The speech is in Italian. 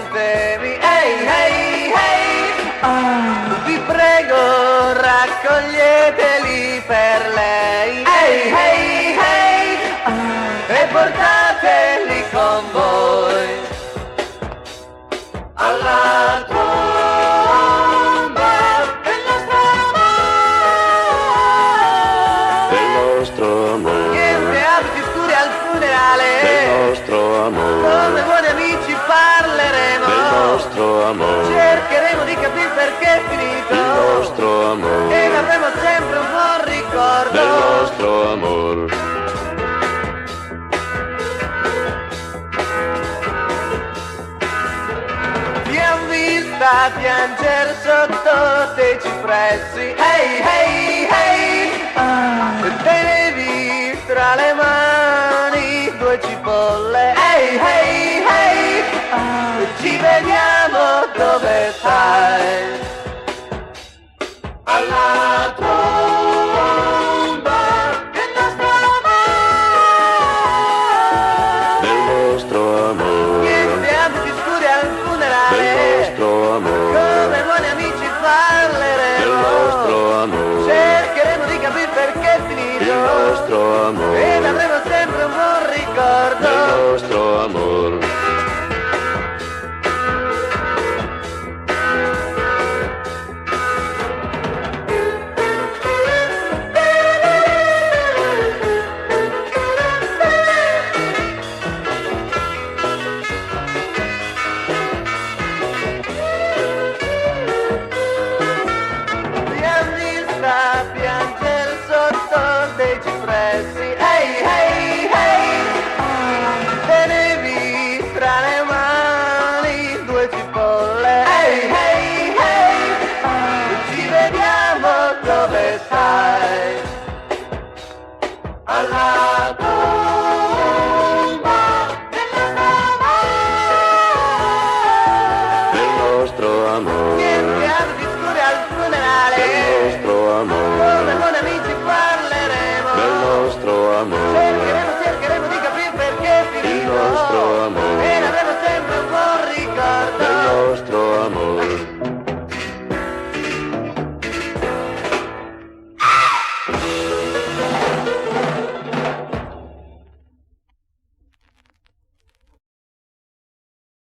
piantemi, ehi, ehi, ehi. Vi prego, raccoglieteli per lei, ehi, ehi, ehi. E portateli con voi alla tomba del nostro amore. Niente abiti scuri al funerale, Del nostro amore. come buoni amici parleremo, Del nostro amore. cercheremo di capire perché è finito, Il nostro amore. e ne avremo sempre un buon ricordo. Del nostro amore. Ti han vista piangere sotto dei cipressi, ehi, ehi, ehi. Tenevi tra le mani due cipolle, ehi, ehi,